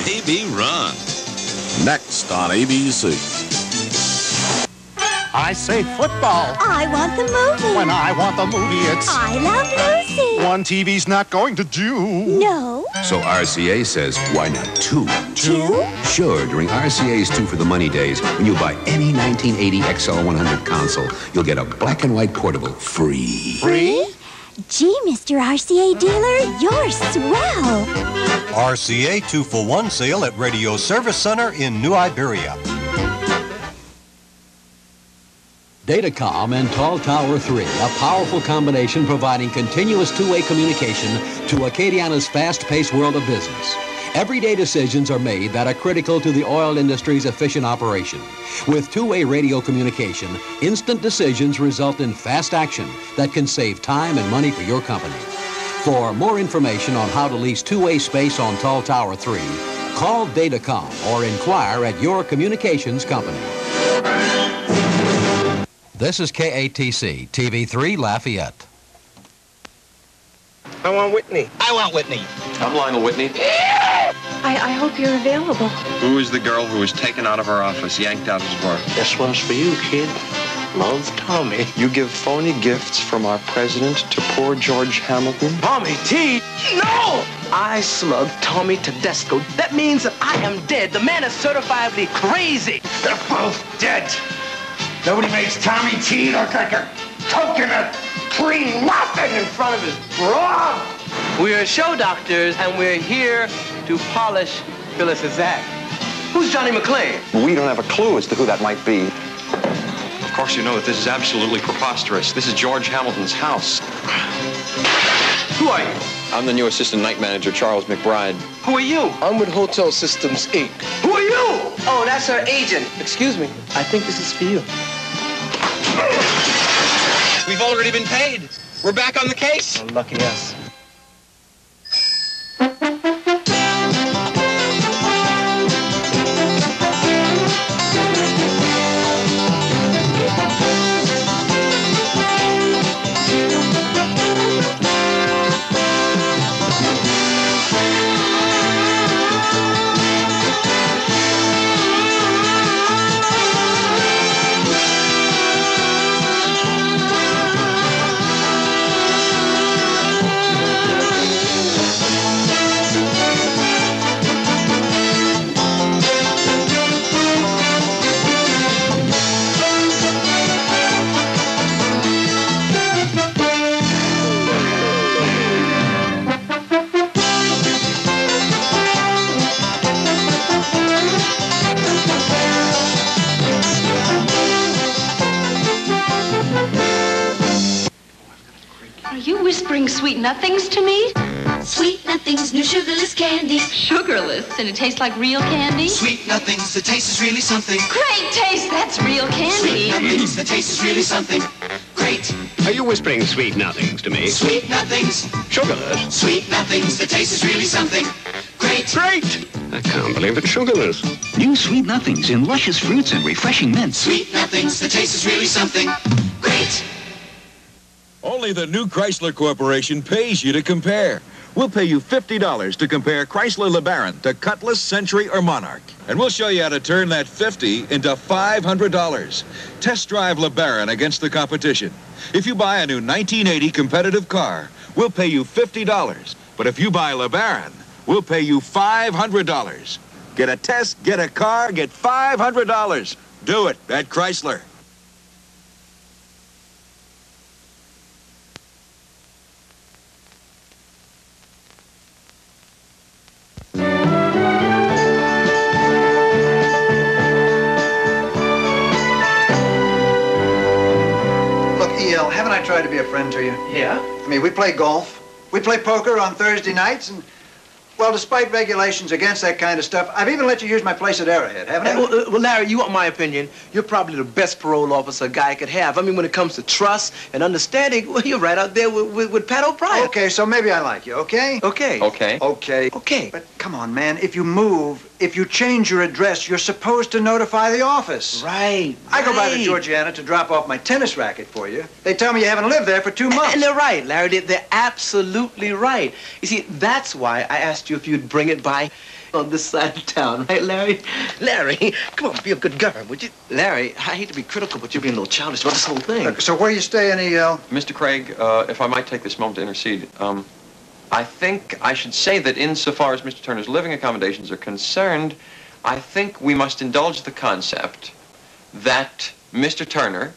A.B. Run. Next on ABC. I say football. I want the movie. When I want the movie, it's... I love Lucy. One TV's not going to do. No. So RCA says, why not two? Two? Sure, during RCA's 2 for the Money Days, when you buy any 1980 XL100 console, you'll get a black and white portable free. Free? Gee, Mr. RCA dealer, you're swell. RCA 2-for-1 sale at Radio Service Center in New Iberia. Datacom and Tall Tower 3, a powerful combination providing continuous two-way communication to Acadiana's fast-paced world of business. Everyday decisions are made that are critical to the oil industry's efficient operation. With two-way radio communication, instant decisions result in fast action that can save time and money for your company. For more information on how to lease two-way space on Tall Tower 3, call Datacom or inquire at your communications company. This is KATC, TV3 Lafayette. I want Whitney. I want Whitney. I'm Lionel Whitney. I hope you're available. Who is the girl who was taken out of her office, yanked out his work? This one's for you, kid. Love, Tommy. You give phony gifts from our president to poor George Hamilton? Tommy T? No! I slugged Tommy Tedesco. That means that I am dead. The man is certifiably crazy. They're both dead. Nobody makes Tommy T look like a coconut clean muffin in front of his bra. We're show doctors, and we're here to polish Phyllis's act. Who's Johnny McClane? We don't have a clue as to who that might be. Of course you know that this is absolutely preposterous. This is George Hamilton's house. Who are you? I'm the new assistant night manager, Charles McBride. Who are you? I'm with Hotel Systems, Inc. Who are you? Oh, that's her agent. Excuse me. I think this is for you. We've already been paid. We're back on the case. Oh, lucky us. Whispering sweet nothings to me? Sweet nothings, new sugarless candy. Sugarless, and it tastes like real candy? Sweet nothings, the taste is really something. Great taste, that's real candy. Sweet nothings, the taste is really something. Great. Are you whispering sweet nothings to me? Sweet nothings. Sugarless. Sweet nothings, the taste is really something. Great. Great! I can't believe it's sugarless. New sweet nothings in luscious fruits and refreshing mints. Sweet nothings, the taste is really something. Great. Only the new Chrysler Corporation pays you to compare. We'll pay you $50 to compare Chrysler LeBaron to Cutlass, Century, or Monarch. And we'll show you how to turn that $50 into $500. Test drive LeBaron against the competition. If you buy a new 1980 competitive car, we'll pay you $50. But if you buy LeBaron, we'll pay you $500. Get a test, get a car, get $500. Do it at Chrysler. Haven't I tried to be a friend to you? Yeah? I mean, we play golf. We play poker on Thursday nights, and, well, despite regulations against that kind of stuff, I've even let you use my place at Arrowhead, haven't I? Well, Larry, you want my opinion? You're probably the best parole officer a guy could have. I mean, when it comes to trust and understanding, well, you're right out there with Pat O'Brien. Okay, so maybe I like you, okay? Okay. Okay. Okay. Okay. But come on, man. If you move, if you change your address, you're supposed to notify the office. Right. I go by the Georgiana to drop off my tennis racket for you. They tell me you haven't lived there for 2 months. And they're right, Larry. They're absolutely right. You see, that's why I asked you if you'd bring it by on this side of town, right, Larry? Larry, come on, be a good governor, would you? Larry, I hate to be critical, but you're being a little childish about this whole thing. Look, so where you staying, E.L.? Mr. Craig, if I might take this moment to intercede, I think I should say that insofar as Mr. Turner's living accommodations are concerned, I think we must indulge the concept that Mr. Turner,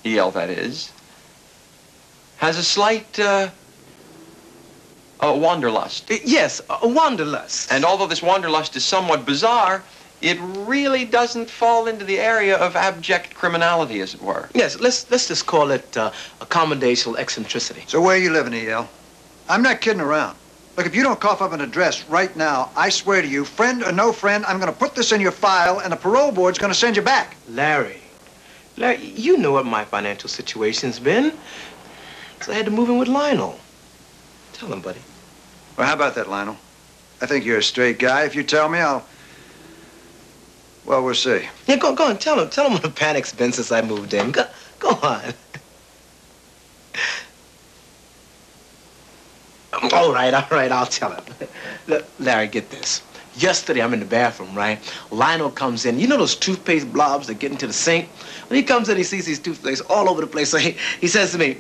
E.L. that is, has a slight wanderlust. Yes, a wanderlust. And although this wanderlust is somewhat bizarre, it really doesn't fall into the area of abject criminality, as it were. Yes, let's just call it accommodational eccentricity. So where are you living, E.L.? I'm not kidding around. Look, if you don't cough up an address right now, I swear to you, friend or no friend, I'm going to put this in your file, and the parole board's going to send you back. Larry, you know what my financial situation's been. So I had to move in with Lionel. Tell him, buddy. Well, how about that, Lionel? I think you're a straight guy. If you tell me, Well, we'll see. Yeah, go on. Tell him what a panic's been since I moved in. Go on. All right, I'll tell him. Look, Larry, get this. Yesterday, I'm in the bathroom, right? Lionel comes in. You know those toothpaste blobs that get into the sink? When he comes in, he sees these toothpaste all over the place. So he says to me,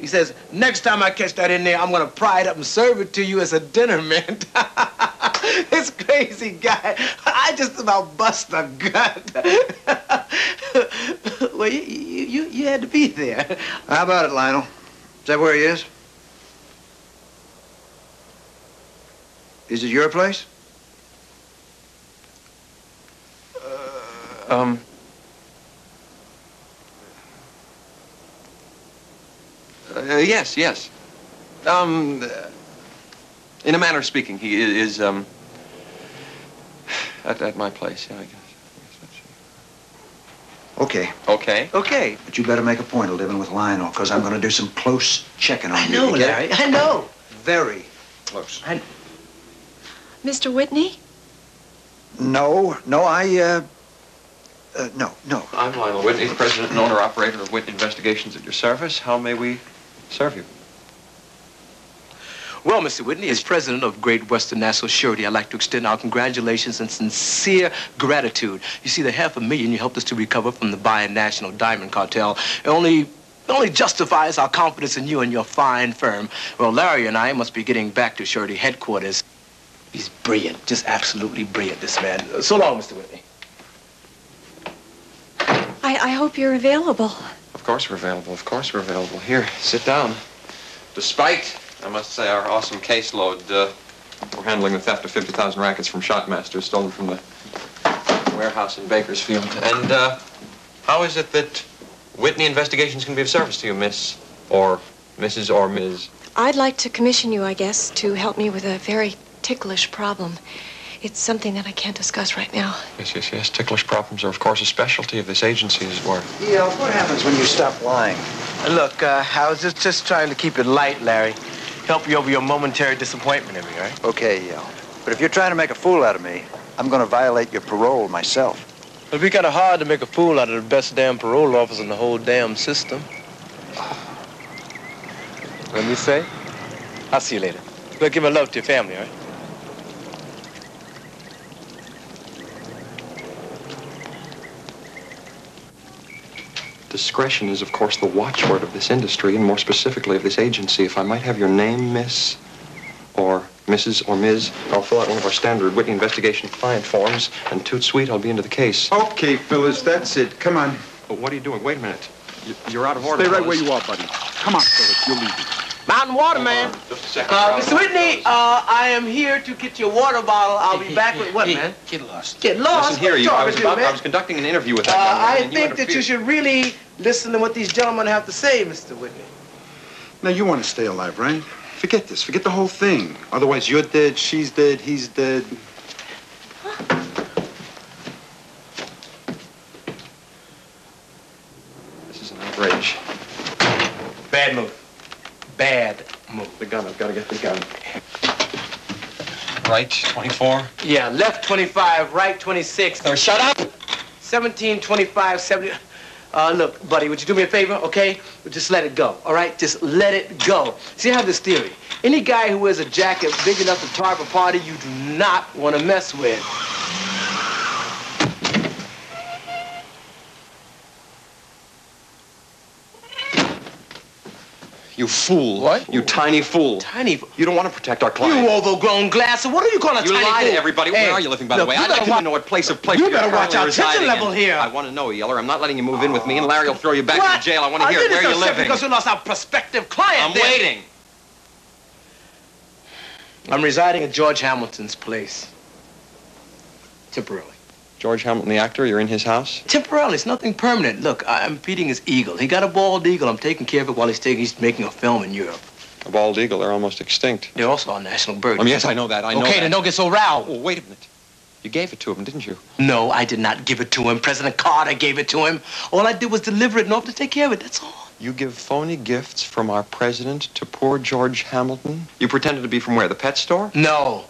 next time I catch that in there, I'm going to pry it up and serve it to you as a dinner mint. This crazy guy. I just about bust a gut. Well, you had to be there. How about it, Lionel? Is that where he is? Is it your place? Yes. In a manner of speaking, he is, at my place, yeah, I guess. Okay. Okay. But you better make a point of living with Lionel, because I'm going to do some close checking on you. I know, Larry. I know. Very close. Mr. Whitney? No. No. I'm Lionel Whitney, president and owner-operator of Whitney Investigations at your service. How may we serve you? Well, Mr. Whitney, as president of Great Western National Surety, I'd like to extend our congratulations and sincere gratitude. You see, the $500,000 you helped us to recover from the Bi-National Diamond Cartel only justifies our confidence in you and your fine firm. Well, Larry and I must be getting back to Surety headquarters. He's brilliant, just absolutely brilliant, this man. So long, Mr. Whitney. I hope you're available. Of course we're available. Here, sit down. Despite, I must say, our awesome caseload, we're handling the theft of 50,000 rackets from shotmasters stolen from the warehouse in Bakersfield. And how is it that Whitney Investigations can be of service to you, Miss, or Mrs. or Ms.? I'd like to commission you, I guess, to help me with a very ticklish problem. It's something that I can't discuss right now. Yes. Ticklish problems are, of course, a specialty of this agency, as it were. Yeah, what happens when you stop lying? Look, I was just trying to keep it light, Larry. Help you over your momentary disappointment in me, right? Okay, yeah. But if you're trying to make a fool out of me, I'm going to violate your parole myself. It'd be kind of hard to make a fool out of the best damn parole officer in the whole damn system. Let me say, I'll see you later. Go give my love to your family, all right? Discretion is, of course, the watchword of this industry, and more specifically of this agency. If I might have your name, Miss, or Mrs. or Ms., I'll fill out one of our standard Whitney Investigation client forms, and toot sweet, I'll be into the case. Okay, Phyllis, that's it. Come on. But what are you doing? Wait a minute. You're out of order. Stay right Phyllis. where you are, buddy. Come on, Phyllis, you're leaving. Mountain water, man. Just a second. Mr. Whitney, I am here to get your water bottle. I'll be back with what, man? Get lost. Get lost? Listen here, I was conducting an interview with that young man, I and think that you should really listen to what these gentlemen have to say, Mr. Whitney. Now, you want to stay alive, right? Forget this. Forget the whole thing. Otherwise, you're dead, she's dead, he's dead. This is an outrage. Bad move. Bad move. The gun. I've got to get the gun. right 24? Yeah, left 25, right 26. Or shut up! 17, 25, 70. Look, buddy, would you do me a favor, okay? Just let it go, all right? Just let it go. See, I have this theory. Any guy who wears a jacket big enough to tarp a party you do not want to mess with. You fool. What? You tiny fool. Tiny fool? You don't want to protect our client. You overgrown glasser. What are you calling a You tiny fool? lie to everybody. Hey, Where are you living, by the look, way? you I'd like better to know what place of place You you're better watch currently our tension residing level in. here. I want to know, Yeller. I'm not letting you move in with me, and Larry will throw you back What? to jail. I want to hear it. Where you're living. Because we lost our prospective client. I'm waiting. I'm residing at George Hamilton's place. Temporarily. George Hamilton, the actor, you're in his house? Temporarily. It's nothing permanent. Look, I'm feeding his eagle. He got a bald eagle. I'm taking care of it while he's making a film in Europe. A bald eagle. They're almost extinct. They're also our national bird. Yes, I know that. I know Okay, that. then don't get so riled. Oh, wait a minute. You gave it to him, didn't you? No, I did not give it to him. President Carter gave it to him. All I did was deliver it and offer to take care of it. That's all. You give phony gifts from our president to poor George Hamilton? You pretended to be from where? The pet store? No.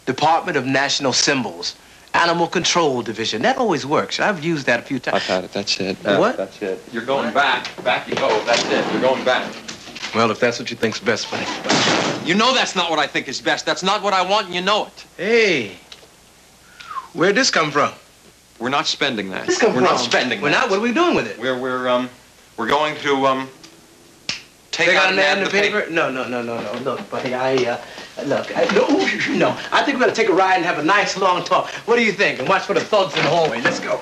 Department of National Symbols. Animal Control Division. That always works. I've used that a few times. I've had it. That's it. What? That's it. You're going back. Back you go. That's it. You're going back. Well, if that's what you think's best, buddy. You know that's not what I think is best. That's not what I want, and you know it. Hey. Where'd this come from? We're not spending that. This come We're from? not spending We're that. not? What are we doing with it? We're going to, take They out got an ad in the the paper? No. Look, buddy, no. I think we're gonna take a ride and have a nice long talk. What do you think? And watch for the thugs in the hallway. Let's go.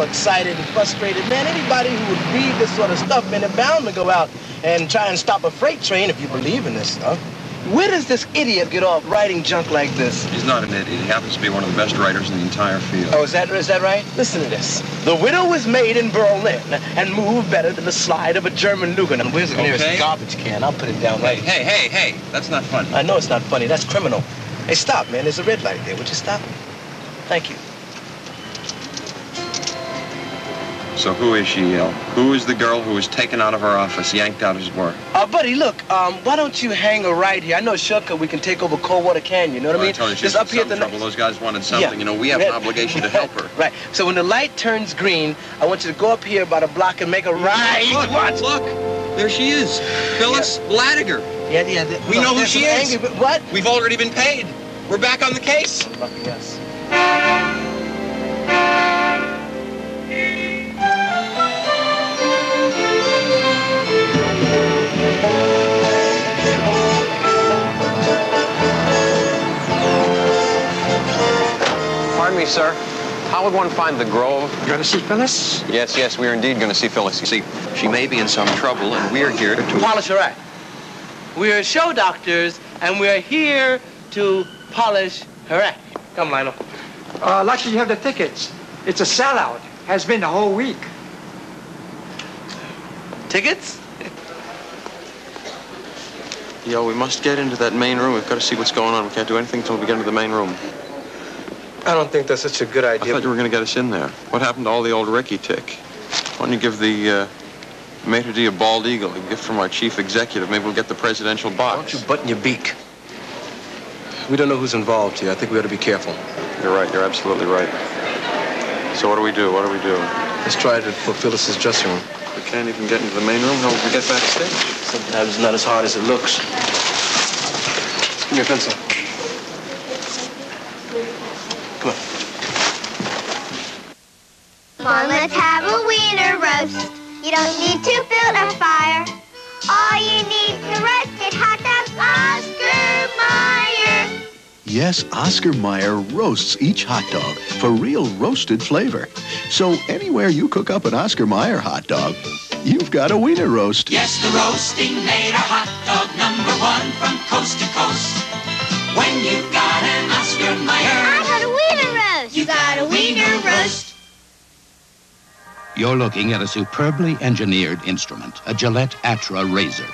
Excited and frustrated, man. Anybody who would read this sort of stuff, man, they're bound to go out and try and stop a freight train if you believe in this stuff. Where does this idiot get off writing junk like this? He's not an idiot. He happens to be one of the best writers in the entire field. Oh, is that right? Listen to this. The widow was made in Berlin and moved better than the slide of a German Lugan. And where's the nearest garbage can? I'll put it down right. Hey, that's not funny. I know it's not funny. That's criminal. Hey, stop, man. There's a red light there. Would you stop? Thank you. So who is she, Yale? Who is the girl who was taken out of her office, yanked out as work? Buddy, look, why don't you hang her right here? I know a shortcut we can take over Coldwater Canyon, you know what I mean? I told you, she's just up here at the trouble. Those guys wanted something. Yeah. You know, we have an obligation to help her. Right. So when the light turns green, I want you to go up here about a block and make a right. Look. There she is. Phyllis Latiger. Yeah. We know who she is. Angry, but what? We've already been paid. We're back on the case. Lucky us. Pardon me, sir. How would one find the Grove? You going to see Phyllis? Yes, we are indeed going to see Phyllis. You see, she may be in some trouble, and we're here to polish her act. We're show doctors, and we're here to polish her act. Come, Lionel. Lucky you have the tickets. It's a sellout. Has been the whole week. Tickets? Yo, we must get into that main room. We've got to see what's going on. We can't do anything until we get into the main room. I don't think that's such a good idea. I thought you were going to get us in there. What happened to all the old Ricky tick? Why don't you give the maitre d' a bald eagle, a gift from our chief executive? Maybe we'll get the presidential box. Don't you button your beak. We don't know who's involved here. I think we ought to be careful. You're right. You're absolutely right. So what do we do? Let's try to for Phyllis's dressing room. We can't even get into the main room. How will we get backstage? Sometimes it's not as hard as it looks. Give me a pencil. Come on. Come on, let's have a wiener roast. You don't need to build a fire. All you need to roast it hot dogs, Oscar Mayer. Yes, Oscar Mayer roasts each hot dog for real roasted flavor. So anywhere you cook up an Oscar Mayer hot dog, you've got a wiener roast. Yes, the roasting made our hot dog #1 from coast to coast. When you've got an Oscar Mayer, I got a wiener roast. you got a wiener roast. You're looking at a superbly engineered instrument, a Gillette Atra razor.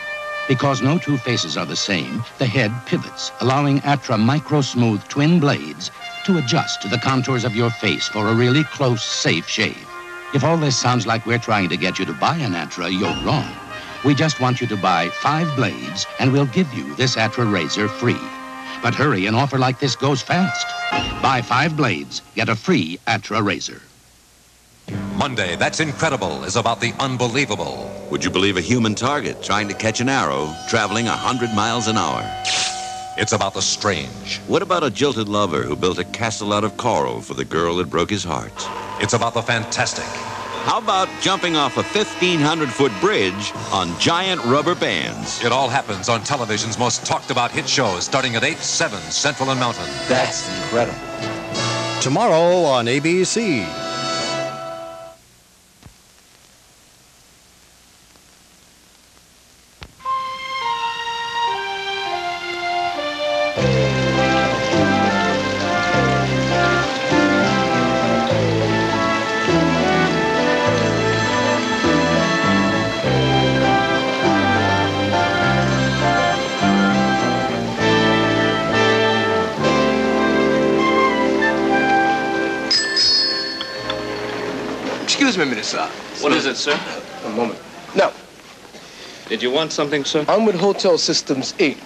Because no two faces are the same, the head pivots, allowing Atra micro-smooth twin blades to adjust to the contours of your face for a really close, safe shave. If all this sounds like we're trying to get you to buy an Atra, you're wrong. We just want you to buy 5 blades, and we'll give you this Atra razor free. But hurry, an offer like this goes fast. Buy 5 blades, get a free Atra razor. Monday, That's Incredible, is about the unbelievable. Would you believe a human target trying to catch an arrow traveling 100 miles an hour? It's about the strange. What about a jilted lover who built a castle out of coral for the girl that broke his heart? It's about the fantastic. How about jumping off a 1,500-foot bridge on giant rubber bands? It all happens on television's most talked-about hit shows, starting at 8/7 Central and Mountain. That's incredible. Tomorrow on ABC. Excuse me a minute, sir. What is it, sir? A moment. Now, Did you want something, sir? I'm with Hotel Systems, Inc.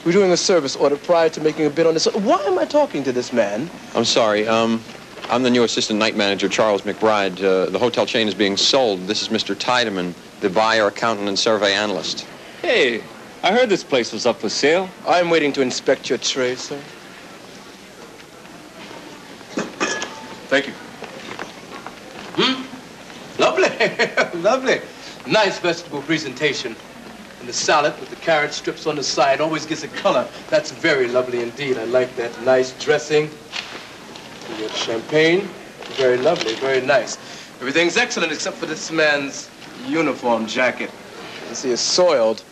We're doing a service order prior to making a bid on this. Why am I talking to this man? I'm sorry. I'm the new assistant night manager, Charles McBride. The hotel chain is being sold. This is Mr. Tiedemann, the buyer, accountant, and survey analyst. Hey, I heard this place was up for sale. I'm waiting to inspect your tray, sir. Thank you. Lovely. Lovely. Nice vegetable presentation. And the salad with the carrot strips on the side always gives a color. That's very lovely indeed. I like that. Nice dressing. You get champagne. Very lovely. Very nice. Everything's excellent except for this man's uniform jacket. You see, it's soiled.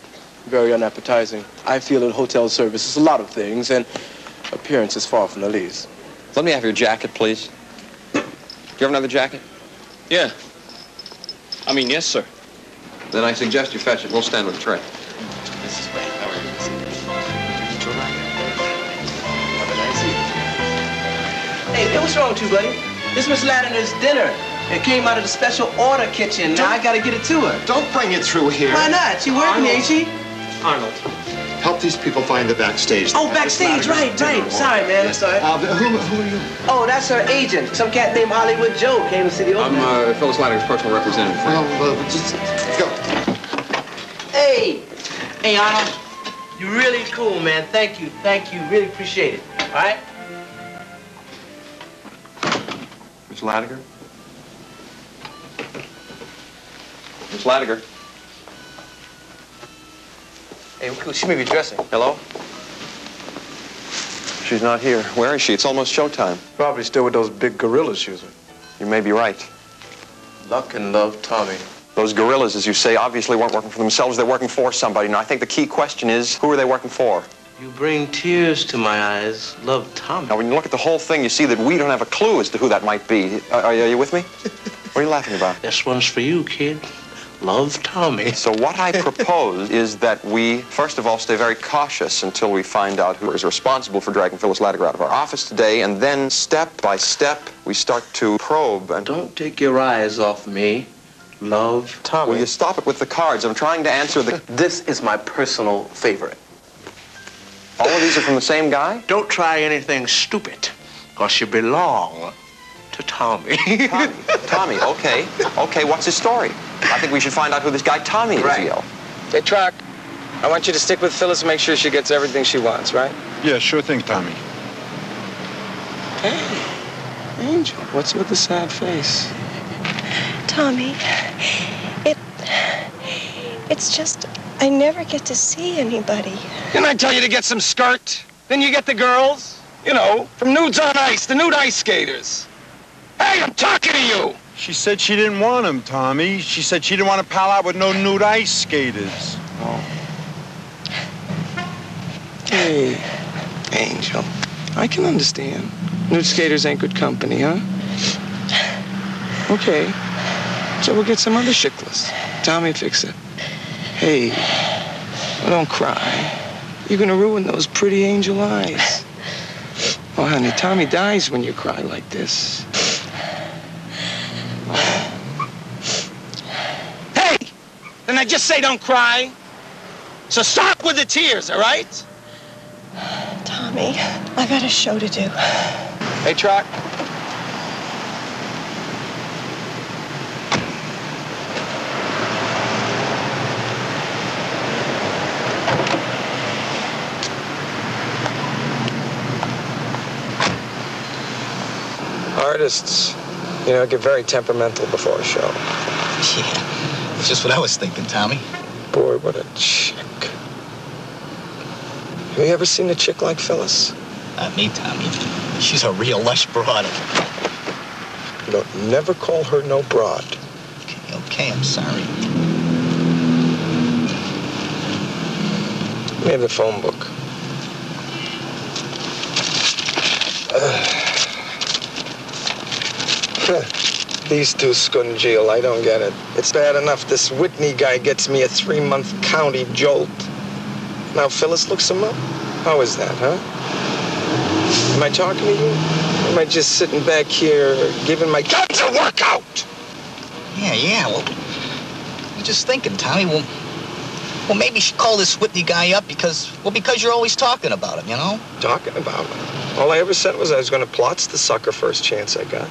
Very unappetizing. I feel that hotel service is a lot of things, and appearance is far from the least. Let me have your jacket, please. Do you have another jacket? Yeah. Yes, sir. Then I suggest you fetch it. We'll stand with the tray. This is great. How are you? Have a nice evening. Hey, what's wrong with you, buddy? This is Miss Lattimer's dinner. It came out of the special order kitchen. Now I gotta get it to her. Don't bring it through here. Why not? She working, ain't she? Arnold, help these people find the backstage. Oh, backstage, right. Sorry, man. I'm sorry. Who are you? Oh, that's her agent. Some cat named Hollywood Joe came to see the opening. I'm Phyllis Lattimer's personal representative. Well, just go. Hey, Arnold. You're really cool, man. Thank you. Really appreciate it. All right? Miss Lattimer? Miss Lattimer? Hey, cool. She may be dressing. Hello? She's not here. Where is she? It's almost showtime. Probably still with those big gorillas she's with. You may be right. Luck and love, Tommy. Those gorillas, as you say, obviously weren't working for themselves. They're working for somebody. Now, I think the key question is, who are they working for? You bring tears to my eyes. Love, Tommy. Now, when you look at the whole thing, you see that we don't have a clue as to who that might be. Are you with me? What are you laughing about? This one's for you, kid. Love, Tommy. So what I propose is that we, first of all, stay very cautious until we find out who is responsible for dragging Phyllis Lattimer out of our office today, and then, step by step, we start to probe and... Don't take your eyes off me. Love, Tommy. Will you stop it with the cards? I'm trying to answer the... This is my personal favorite. All of these are from the same guy? Don't try anything stupid, because you belong to Tommy. Tommy, okay. Okay, what's his story? I think we should find out who this guy Tommy is, Yo. Hey, Truck, I want you to stick with Phyllis and make sure she gets everything she wants, right? Yeah, sure thing, Tommy. Hey, Angel, what's with the sad face? Tommy, it's just, I never get to see anybody. Didn't I tell you to get some skirt? Then you get the girls. You know, from Nudes on Ice, the nude ice skaters. Hey, I'm talking to you! She said she didn't want him, Tommy. She said she didn't want to pal out with no nude ice skaters. Oh. Hey, Angel, I can understand. Nude skaters ain't good company, huh? Okay, so we'll get some other chickless. Tommy, fix it. Hey, well, don't cry. You're gonna ruin those pretty angel eyes. Oh, honey, Tommy dies when you cry like this. Hey! Then I just say don't cry. So stop with the tears, all right? Tommy, I got a show to do. Hey, Truck. Artists, you know, get very temperamental before a show. Yeah, it's just what I was thinking, Tommy. Boy, what a chick. Have you ever seen a chick like Phyllis? Not me, Tommy. She's a real lush broad. You don't never call her no broad. Okay, I'm sorry. Give me the phone book. These two scungeal, I don't get it. It's bad enough this Whitney guy gets me a 3-month county jolt. Now Phyllis looks him up? How is that, huh? Am I talking to you? Or am I just sitting back here giving my guns a workout? Yeah, well, I'm just thinking, Tommy, well, maybe you should call this Whitney guy up because you're always talking about him, you know? Talking about him? All I ever said was I was going to plotz the sucker first chance I got.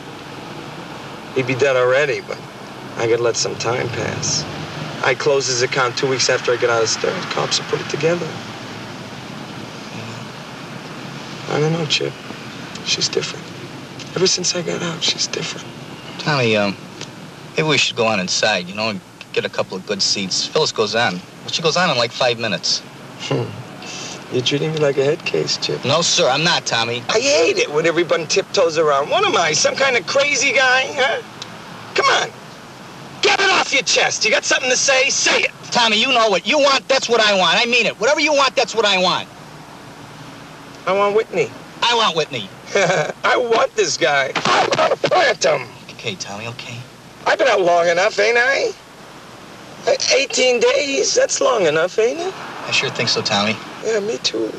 He'd be dead already, but I could let some time pass. I close his account 2 weeks after I get out of stir. Cops will put it together. I don't know, Chip. She's different. Ever since I got out, she's different. Tommy, maybe we should go on inside, you know, and get a couple of good seats. Phyllis goes on. Well, she goes on in like 5 minutes. You're treating me like a head case, Chip. No, sir, I'm not, Tommy. I hate it when everyone tiptoes around. What am I, some kind of crazy guy, huh? Come on. Get it off your chest. You got something to say? Say it. Tommy, you know what you want, that's what I want. I mean it. Whatever you want, that's what I want. I want Whitney. I want Whitney. I want this guy. I want to plant him. Okay, Tommy, okay. I've been out long enough, ain't I? 18 days, that's long enough, ain't it? I sure think so, Tommy. Yeah, me too.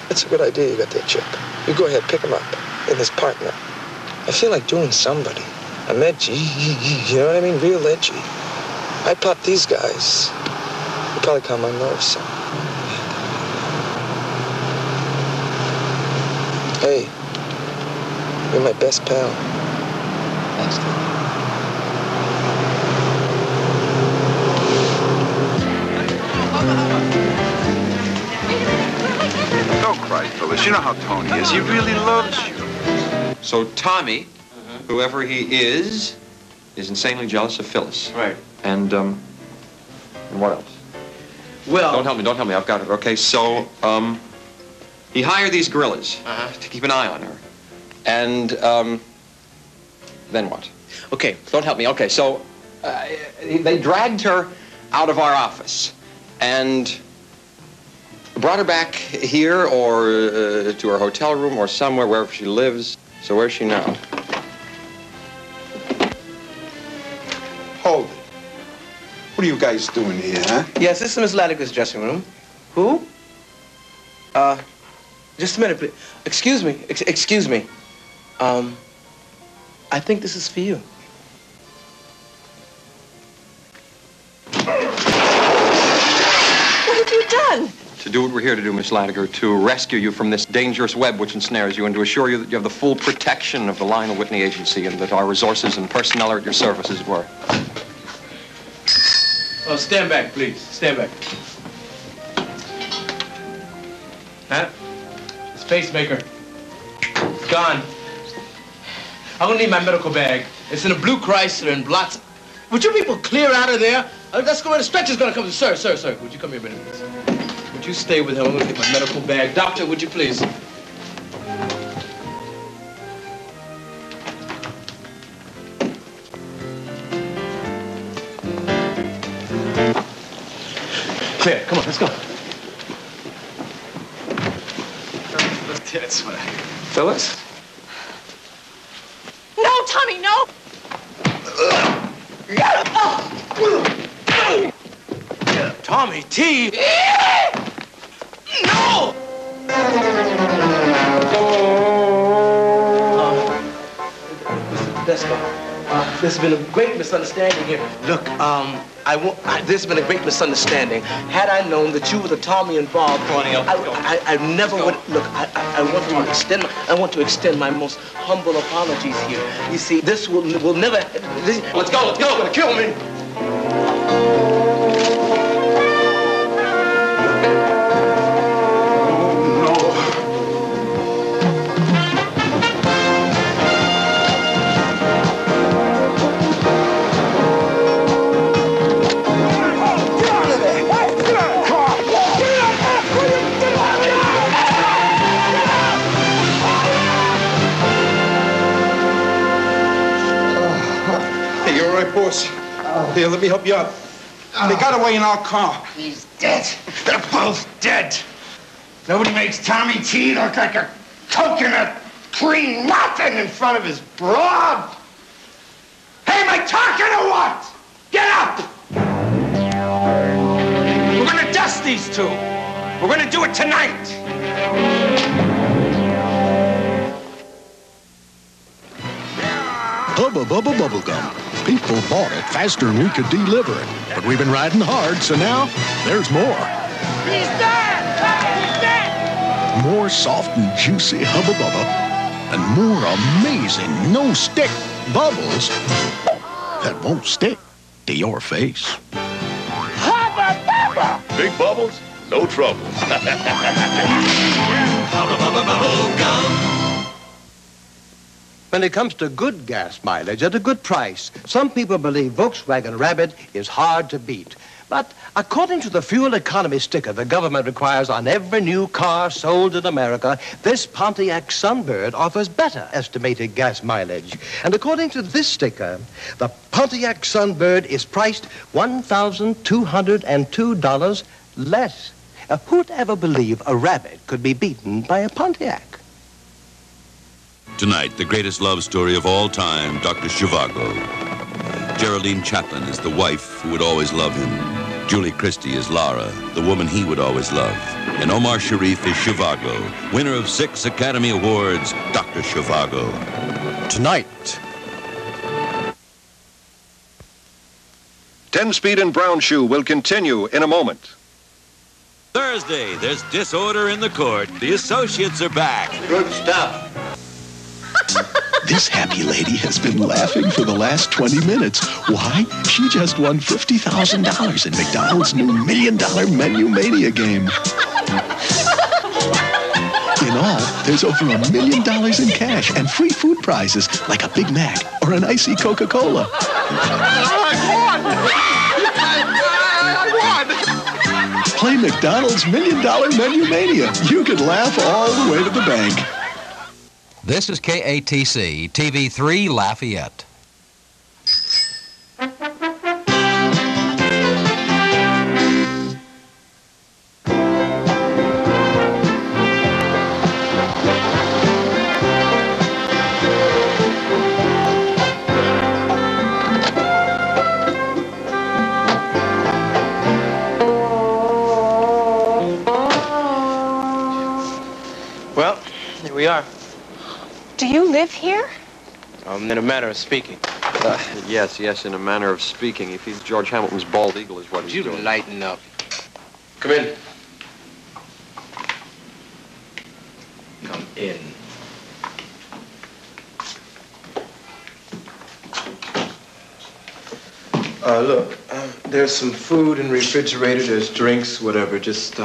That's a good idea you got there, Chip. You go ahead, pick him up in his partner. I feel like doing somebody. I'm edgy, you know what I mean? Real edgy. I pop these guys. They probably calm my nerves some. Hey, you're my best pal. Thanks, Tommy. Don't cry, Phyllis. You know how Tony is. He really loves you. So Tommy, whoever he is insanely jealous of Phyllis. Right. And what else? Well... Don't help me. I've got it. Okay, so, he hired these gorillas to keep an eye on her. And, then what? Okay, don't help me. Okay, so, they dragged her out of our office and brought her back here or to her hotel room or somewhere, wherever she lives. So where's she now? Hold it. What are you guys doing here, huh? Yes, this is Miss Latiger's dressing room. Who? Just a minute, please. Excuse me. Excuse me. I think this is for you. What have you done? To do what we're here to do, Miss Latiger, to rescue you from this dangerous web which ensnares you and to assure you that you have the full protection of the Lionel Whitney Agency and that our resources and personnel are at your service, as it were. Oh, stand back, please. Stand back. Huh? This pacemaker. It's gone. I'm gonna need my medical bag. It's in a blue Chrysler and lots. Would you people clear out of there? Let's go where the stretcher's gonna come. Sir, would you come here a minute, please? Would you stay with him? I'm gonna get my medical bag. Doctor, would you please? Clear. Come on, let's go. That's what Phyllis? No, Tommy, no! Tommy T. No! Mr. Tedesco, there's been a great misunderstanding here. Look, there's been a great misunderstanding. Had I known that you were the Tommy involved, I never would. Look, I want to extend my most humble apologies here. You see, this will never. Let's go. It's gonna kill me. Here, let me help you out. They got away in our car. He's dead. They're both dead. Nobody makes Tommy T look like a coconut cream muffin in front of his broad. Hey, am I talking or what? Get up! We're gonna dust these two. We're gonna do it tonight. Hubba Bubba Bubblegum. People bought it faster than we could deliver it. But we've been riding hard, so now there's more. He's dead! He's dead! More soft and juicy Hubba Bubba. And more amazing no-stick bubbles that won't stick to your face. Hubba Bubba! Big bubbles, no trouble. Hubba Bubba Bubble Gum. When it comes to good gas mileage at a good price, some people believe Volkswagen Rabbit is hard to beat. But according to the fuel economy sticker the government requires on every new car sold in America, this Pontiac Sunbird offers better estimated gas mileage. And according to this sticker, the Pontiac Sunbird is priced $1,202 less. Who'd ever believe a Rabbit could be beaten by a Pontiac? Tonight, the greatest love story of all time, Dr. Zhivago. Geraldine Chaplin is the wife who would always love him. Julie Christie is Lara, the woman he would always love. And Omar Sharif is Zhivago, winner of 6 Academy Awards, Dr. Zhivago. Tonight. 10-Speed and Brown Shoe will continue in a moment. Thursday, there's disorder in the court. The associates are back. Good stuff. This happy lady has been laughing for the last 20 minutes. Why? She just won $50,000 in McDonald's new $1 Million Menu Mania game. In all, there's over $1 million in cash and free food prizes like a Big Mac or an icy Coca-Cola. I won! Play McDonald's $1 Million Menu Mania. You can laugh all the way to the bank. This is KATC, TV3 Lafayette. Well, here we are. Do you live here? In a manner of speaking. Yes, in a manner of speaking. He feeds George Hamilton's bald eagle is what he's doing. You lighten up. Come in. Come in. Look, There's some food in the refrigerator, there's drinks, whatever. Just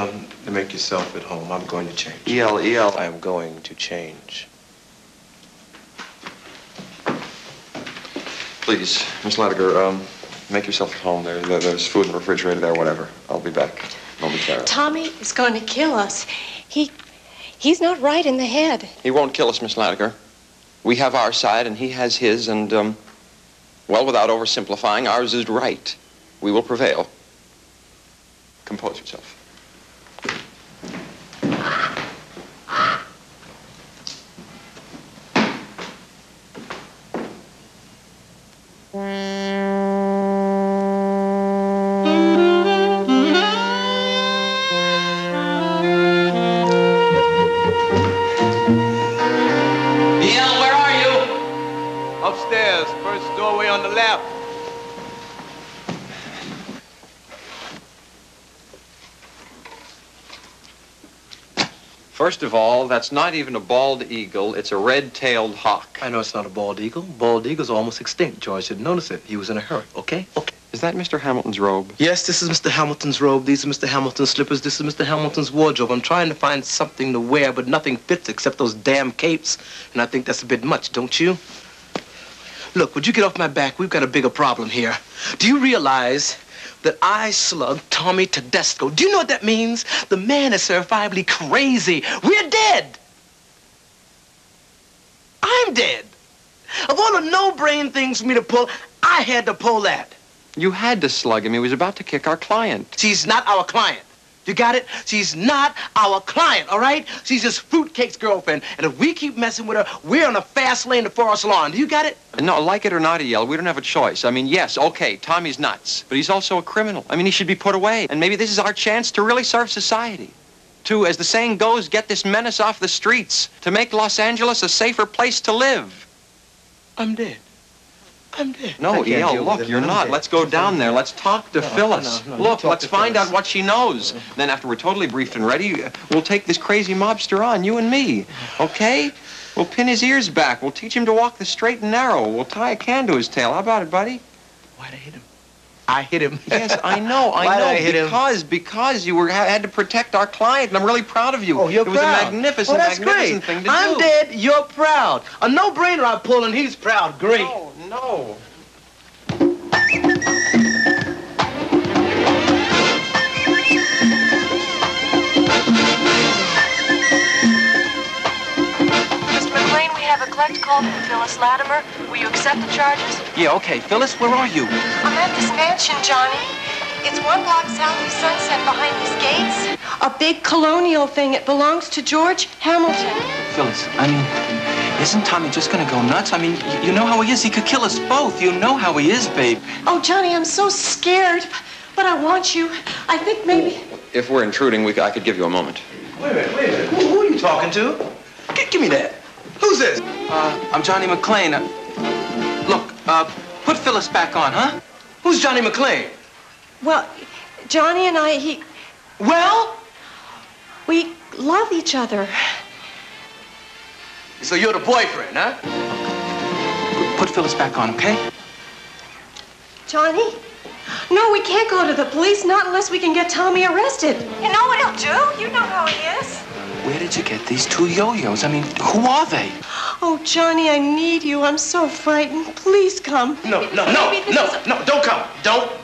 make yourself at home. I'm going to change. E.L. I'm going to change. Please, Miss Latiger, make yourself at home. There's food in the refrigerator there, whatever. I'll be back momentarily. Tommy is going to kill us. He's not right in the head. He won't kill us, Miss Latiger. We have our side and he has his, and, well, without oversimplifying, ours is right. We will prevail. Compose yourself. Upstairs, first doorway on the left. First of all, that's not even a bald eagle. It's a red-tailed hawk. I know it's not a bald eagle. Bald eagles are almost extinct. George didn't notice it. He was in a hurry, okay? Okay. Is that Mr. Hamilton's robe? Yes, this is Mr. Hamilton's robe. These are Mr. Hamilton's slippers. This is Mr. Hamilton's wardrobe. I'm trying to find something to wear, but nothing fits except those damn capes. And I think that's a bit much, don't you? Look, would you get off my back? We've got a bigger problem here. Do you realize that I slugged Tommy Tedesco? Do you know what that means? The man is certifiably crazy. We're dead. I'm dead. Of all the no-brain things for me to pull, I had to pull that. You had to slug him. He was about to kick our client. She's not our client. You got it? She's not our client, all right? She's just Fruitcake's girlfriend. And if we keep messing with her, we're on a fast lane to Forest Lawn. Do you got it? No, like it or not, E.L., we don't have a choice. I mean, yes, okay, Tommy's nuts, but he's also a criminal. I mean, he should be put away. And maybe this is our chance to really serve society. To, as the saying goes, get this menace off the streets. To make Los Angeles a safer place to live. I'm dead. I'm dead. No, E.L., look, you're not. Let's go down there. Let's talk to Phyllis. Look, let's find out what she knows. Then after we're totally briefed and ready, we'll take this crazy mobster on, you and me. Okay? We'll pin his ears back. We'll teach him to walk the straight and narrow. We'll tie a can to his tail. How about it, buddy? Why'd I hit him? I hit him. Yes, I know. Why'd I hit him? Because you had to protect our client, and I'm really proud of you. Oh, you're proud. It was proud. a magnificent, magnificent thing to do. I'm dead, you're proud. A no-brainer I pull, and he's proud. Great. No. Collect call from Phyllis Latimer. Will you accept the charges? Yeah, okay. Phyllis, where are you? I'm at this mansion, Johnny. It's 1 block south of Sunset behind these gates. A big colonial thing. It belongs to George Hamilton. Phyllis, I mean, isn't Tommy just gonna go nuts? I mean, you know how he is. He could kill us both. You know how he is, babe. Oh, Johnny, I'm so scared. But I want you. I think maybe... If we're intruding, I could give you a moment. Wait a minute. Who are you talking to? Give me that. Who's this? I'm Johnny McClain. Look, put Phyllis back on, huh? Who's Johnny McClain? Well, Johnny and I, Well? We love each other. So you're the boyfriend, huh? Put Phyllis back on, okay? Johnny? No, we can't go to the police, not unless we can get Tommy arrested. You know what he'll do? You know how he is. Where did you get these 2 yo-yos? I mean, who are they? Oh, Johnny, I need you. I'm so frightened. Please come. No, don't come.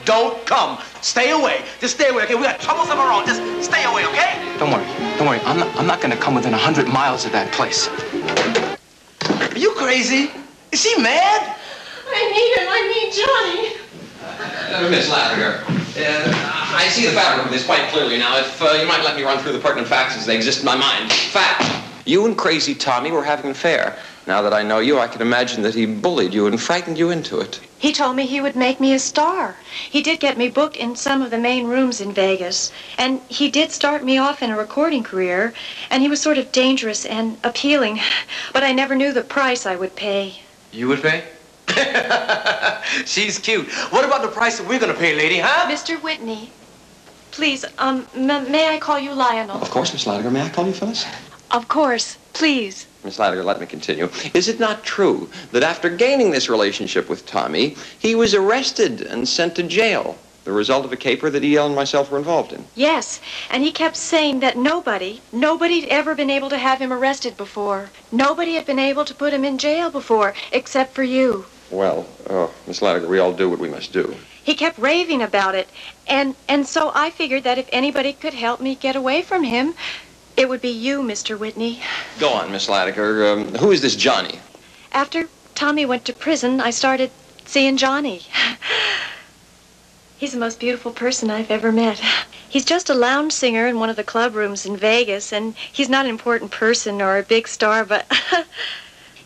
Don't come. Stay away. Just stay away, okay? We got troubles of our own. Just stay away, okay? Don't worry. I'm not gonna come within 100 miles of that place. Are you crazy? Is she mad? I need him. I need Johnny. Miss Latimer, I see the fabric of this quite clearly now. If you might let me run through the pertinent facts as they exist in my mind. Fact. You and Crazy Tommy were having an affair. Now that I know you, I can imagine that he bullied you and frightened you into it. He told me he would make me a star. He did get me booked in some of the main rooms in Vegas. And he did start me off in a recording career. And he was sort of dangerous and appealing. But I never knew the price I would pay. You would pay? She's cute. What about the price that we're gonna pay, lady, huh? Mr. Whitney, please, may I call you Lionel? Of course, Miss Latimer. May I call you Phyllis? Of course, please. Miss Latimer, let me continue. Is it not true that after gaining this relationship with Tommy, he was arrested and sent to jail? The result of a caper that E.L. and myself were involved in. Yes, and he kept saying that nobody'd ever been able to have him arrested before. Nobody had been able to put him in jail before, except for you. Well, Miss Latiger, we all do what we must do. He kept raving about it, and so I figured that if anybody could help me get away from him, it would be you, Mr. Whitney. Go on, Miss Latiger. Who is this Johnny? After Tommy went to prison, I started seeing Johnny. He's the most beautiful person I've ever met. He's just a lounge singer in one of the club rooms in Vegas, and he's not an important person or a big star, but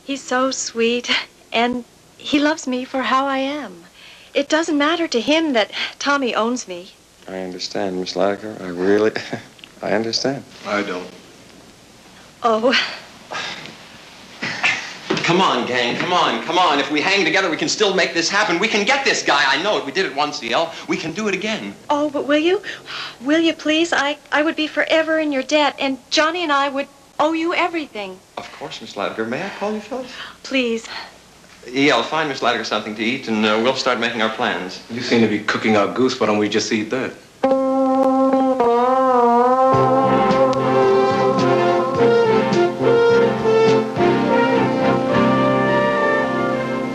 he's so sweet, and he loves me for how I am. It doesn't matter to him that Tommy owns me. I understand, Miss Latiger. I understand. I don't. Oh. Come on, gang, come on. If we hang together, we can still make this happen. We can get this guy. I know it. We did it once, E.L. We can do it again. Oh, but will you? Will you, please? I would be forever in your debt, and Johnny and I would owe you everything. Of course, Miss Latiger. May I call you Phyllis? Please. E.L., find Miss Latiger something to eat, and we'll start making our plans. You seem to be cooking our goose. Why don't we just eat that?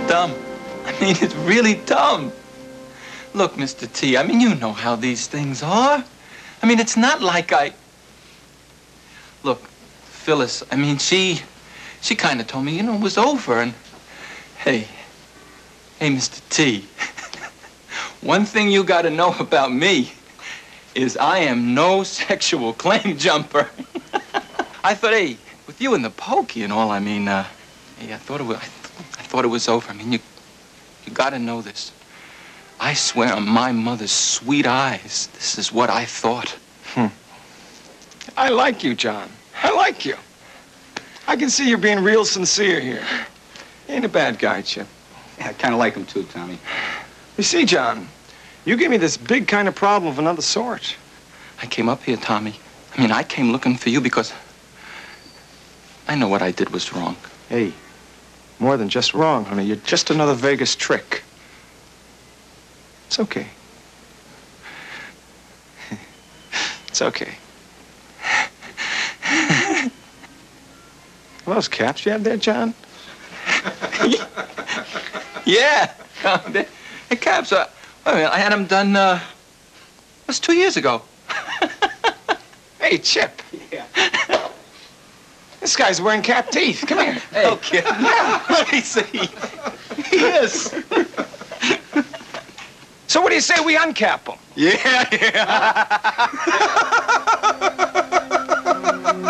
Dumb. I mean, it's really dumb. Look, Mr. T, I mean, you know how these things are. I mean, it's not like Look, Phyllis, I mean, she kind of told me, it was over, and... Hey, Mr. T, one thing you got to know about me is I am no sexual claim jumper. I thought, hey, with you and the pokey and all, I mean, hey, I thought it was over. I mean, you got to know this. I swear on my mother's sweet eyes, this is what I thought. I like you, John. I like you. I can see you're being real sincere here. Ain't a bad guy, Chip. Yeah, I kind of like him too, Tommy. You see, John, you gave me this big kind of problem of another sort. I came up here, Tommy. I mean, I came looking for you because I know what I did was wrong. Hey, more than just wrong, honey. You're just another Vegas trick. It's okay. It's okay. Are those caps you have there, John? Yeah. The caps are... I had them done, it was 2 years ago. Hey, Chip. Yeah. This guy's wearing cap teeth. Come here. Hey. No kidding. Yeah. Let me see. Yes. So what do you say we uncap them? Yeah.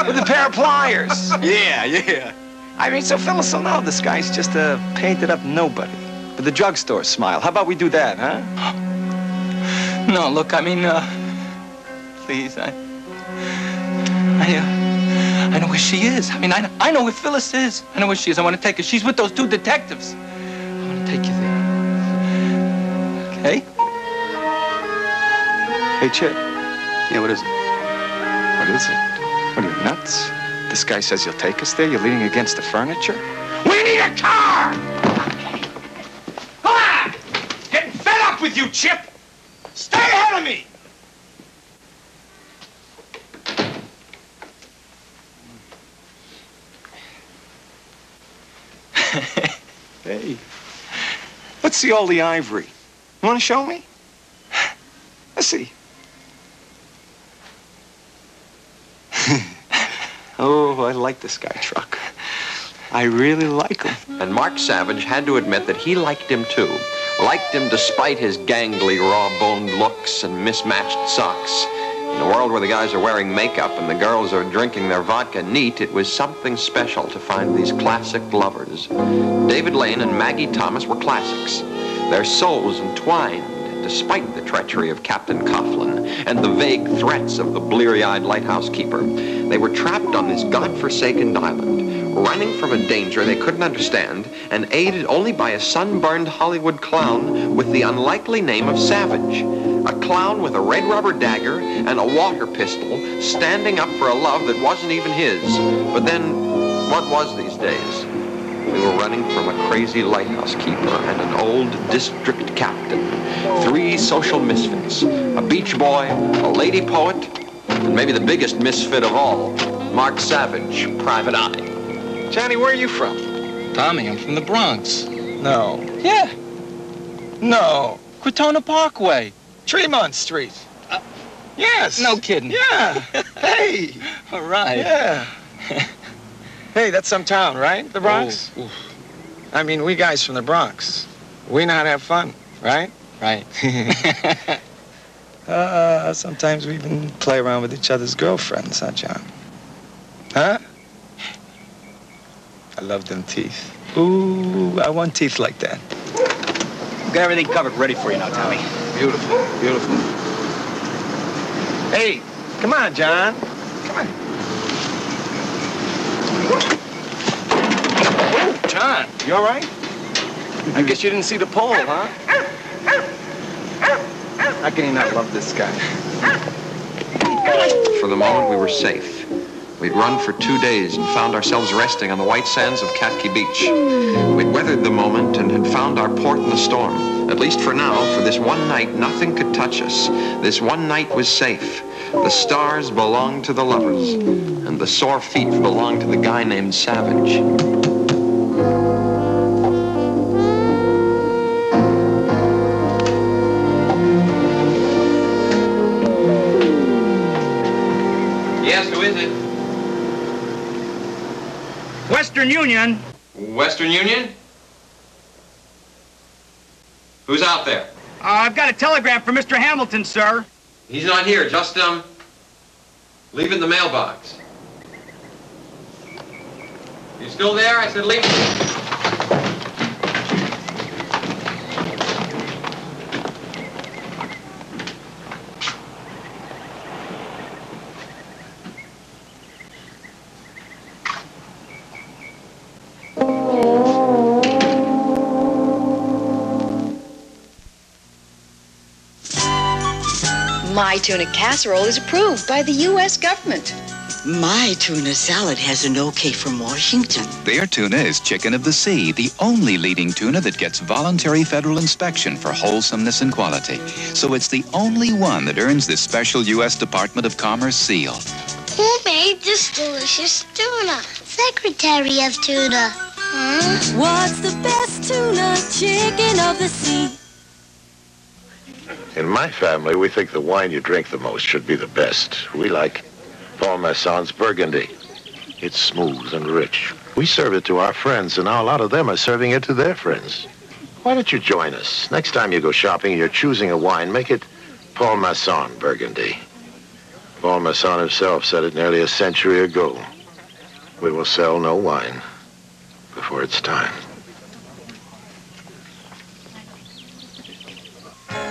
With a pair of pliers. Yeah. I mean, so Phyllis will know this guy's just a painted-up nobody. With the drugstore smile. How about we do that, huh? No, look, I mean, please, I know where she is. I mean, I know where Phyllis is. I know where she is. I want to take her. She's with those 2 detectives. I want to take you there. Okay? Hey, Chip. Yeah, what is it? What is it? What are you, nuts? This guy says he'll take us there. You're leaning against the furniture. We need a car! Come on! Getting fed up with you, Chip! Stay ahead of me! Hey, let's see all the ivory. You want to show me? Let's see. Oh, I like this guy, Truck. I really like him. And Mark Savage had to admit that he liked him too. Liked him despite his gangly, raw-boned looks and mismatched socks. In a world where the guys are wearing makeup and the girls are drinking their vodka neat, it was something special to find these classic lovers. David Lane and Maggie Thomas were classics. Their souls entwined, despite the treachery of Captain Coughlin and the vague threats of the bleary-eyed lighthouse keeper. They were trapped on this godforsaken island, running from a danger they couldn't understand, and aided only by a sunburned Hollywood clown with the unlikely name of Savage. A clown with a red rubber dagger and a water pistol, standing up for a love that wasn't even his. But then, what was these days? we were running from a crazy lighthouse keeper and an old district captain. 3 social misfits, a beach boy, a lady poet, and maybe the biggest misfit of all, Mark Savage, Private Eye. Johnny, where are you from? Tommy, I'm from the Bronx. No. Yeah. No. Crotona Parkway. Tremont Street. Yes. No kidding. Yeah. Hey. All right. Yeah. Hey, that's some town, right? The Bronx? Oh, I mean, we guys from the Bronx, we know how to have fun, right? Right. Sometimes we even play around with each other's girlfriends, huh, John? Huh? I love them teeth. Ooh, I want teeth like that. We've got everything covered, ready for you now, Tommy. Beautiful, beautiful. Hey, come on, John. Come on. John, you all right? I guess you didn't see the pole, huh? How can you not love this guy? For the moment, we were safe. We'd run for 2 days and found ourselves resting on the white sands of KATC Beach. We'd weathered the moment and had found our port in the storm. At least for now, for this one night, nothing could touch us. This one night was safe. The stars belonged to the lovers, and the sore feet belonged to the guy named Savage. Yes, who is it? Western Union. Western Union? Who's out there? I've got a telegram from Mr. Hamilton, sir. He's not here. Just, leave it in the mailbox. You still there? I said leave it. My tuna casserole is approved by the U.S. government. My tuna salad has an okay from Washington. Their tuna is chicken of the sea, the only leading tuna that gets voluntary federal inspection for wholesomeness and quality. So it's the only one that earns this special U.S. Department of Commerce seal. Who made this delicious tuna? Secretary of Tuna. Huh? What's the best tuna? Chicken of the sea. In my family, we think the wine you drink the most should be the best. We like Paul Masson's Burgundy. It's smooth and rich. We serve it to our friends, and now a lot of them are serving it to their friends. Why don't you join us? Next time you go shopping and you're choosing a wine, make it Paul Masson Burgundy. Paul Masson himself said it nearly a century ago. We will sell no wine before it's time.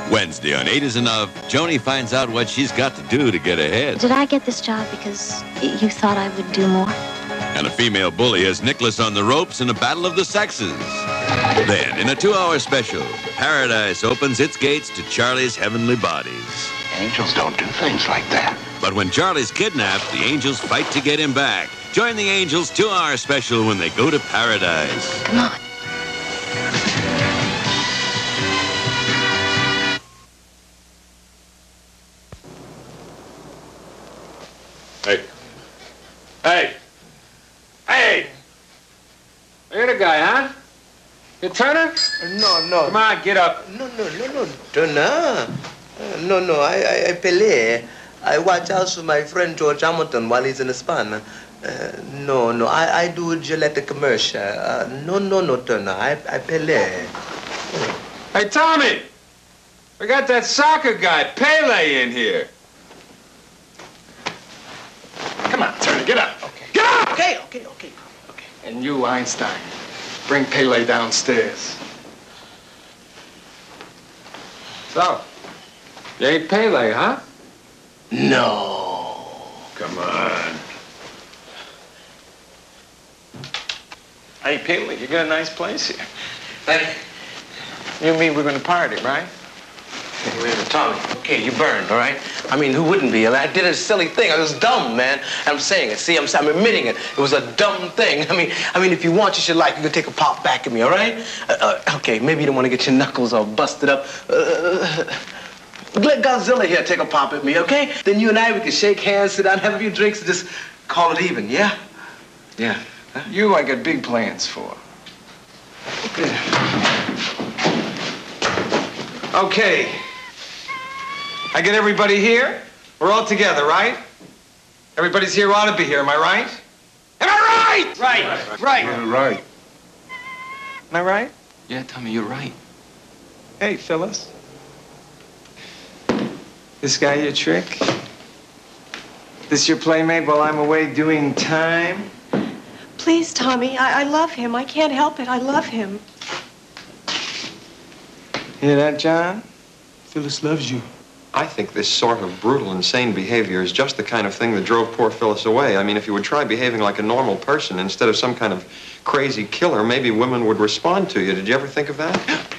Wednesday on 8 is Enough, Joni finds out what she's got to do to get ahead. Did I get this job because you thought I would do more? And a female bully has Nicholas on the ropes in a battle of the sexes. Then, in a 2-hour special, Paradise opens its gates to Charlie's heavenly bodies. Angels don't do things like that. But when Charlie's kidnapped, the angels fight to get him back. Join the angels' 2-hour special when they go to Paradise. Come on. Hey. Hey. Hey! You're the guy, huh? You Turner? No. Come on, get up. No. Turner. No, I Pelé. I watch out for my friend George Hamilton while he's in the span. No, I do Gillette commercial. No, Turner. I Pelé. Hey, Tommy! We got that soccer guy, Pele, in here. Come on, Turner, get up. Okay. Get up! Okay. And you, Einstein, bring Pele downstairs. So, you ain't Pele, huh? No. Come on. Hey, Pele, you got a nice place here. Thank you. You mean we're gonna party, right? Hey, wait a minute, Tommy. Okay, you burned, all right? I mean, who wouldn't be? I mean, I did a silly thing. I was dumb, man. And I'm saying it. See, I'm admitting it. It was a dumb thing. I mean, if you want, you should like, you can take a pop back at me, all right? Okay, maybe you don't want to get your knuckles all busted up. Let Godzilla here take a pop at me, okay? Then you and I, we can shake hands, sit down, have a few drinks, and just call it even, yeah? Yeah. Huh? You I got big plans for. Okay. I get everybody here. We're all together, right? Everybody's here, ought to be here, am I right? Am I right? Right. You're right. Am I right? Yeah, Tommy, you're right. Hey, Phyllis. This guy your trick? This your playmate while I'm away doing time? Please, Tommy, I love him. I can't help it. I love him. Hear that, John? Phyllis loves you. I think this sort of brutal, insane behavior is just the kind of thing that drove poor Phyllis away. I mean, if you would try behaving like a normal person instead of some kind of crazy killer, maybe women would respond to you. Did you ever think of that? Of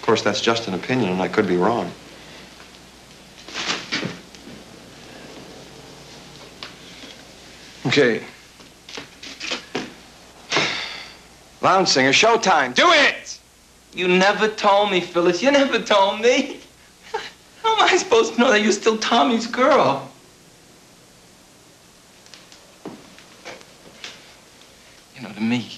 course, that's just an opinion, and I could be wrong. Okay. Lounge singer, showtime. Do it! You never told me, Phyllis. You never told me. How am I supposed to know that you're still Tommy's girl? You know, to me,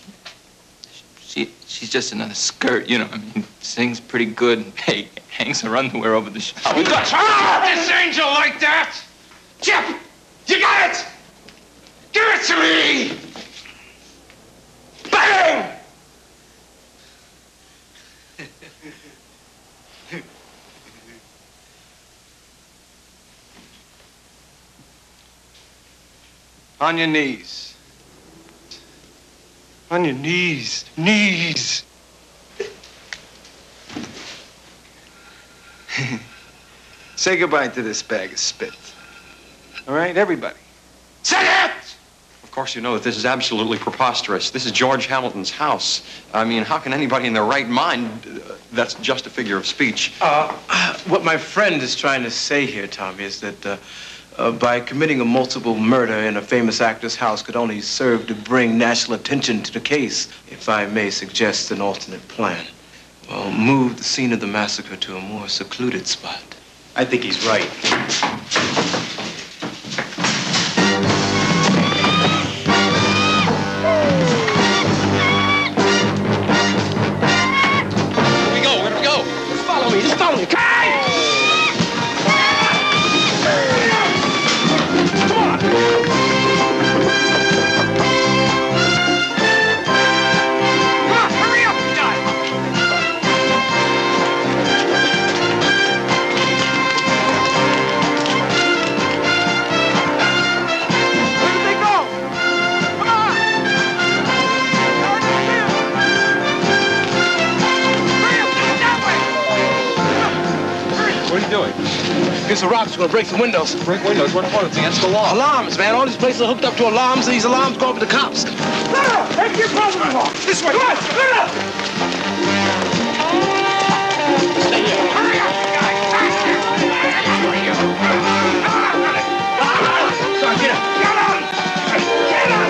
she's just another skirt, you know. I mean, sings pretty good. Hey, hangs her underwear over the shower. You got this angel like that? Chip, you got it! Give it to me! Bang! On your knees. On your knees. Knees. Say goodbye to this bag of spit. All right, everybody. Say it! Of course, you know that this is absolutely preposterous. This is George Hamilton's house. I mean, how can anybody in their right mind... that's just a figure of speech. What my friend is trying to say here, Tommy, is that by committing a multiple murder in a famous actor's house could only serve to bring national attention to the case. If I may suggest an alternate plan. Well, move the scene of the massacre to a more secluded spot. I think he's right. Just follow me. Come on! Come on, hurry up, John! Where did they go? Come on! Hurry up, that way! What are you doing? Get some rocks, we're gonna break some windows. Break windows? What for? It's against the law. Alarms, man. All these places are hooked up to alarms, and these alarms go over to the cops. Take your brother-in-law! This way! Come on! Get up! Stay here. Hurry up, guys! Faster! Come on, get up! Get on! Get on!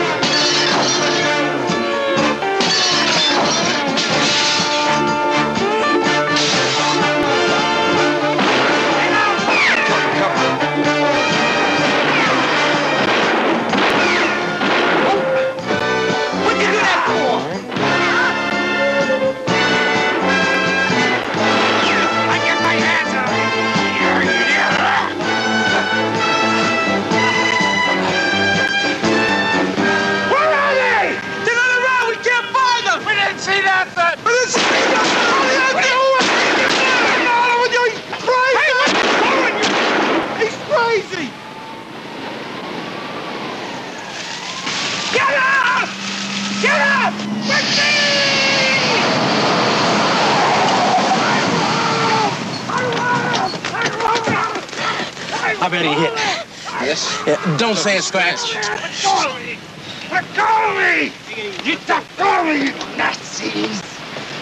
What'd you do that for? I get my hands on it. Where are they? They're on the road. We can't find them. We didn't see nothing. We didn't see nothing. He's crazy. Get up! Get up! I bet he hit. Yes? Yeah, don't say it, Scratch. Let go of me! Let go of me! You let go of me, you Nazis!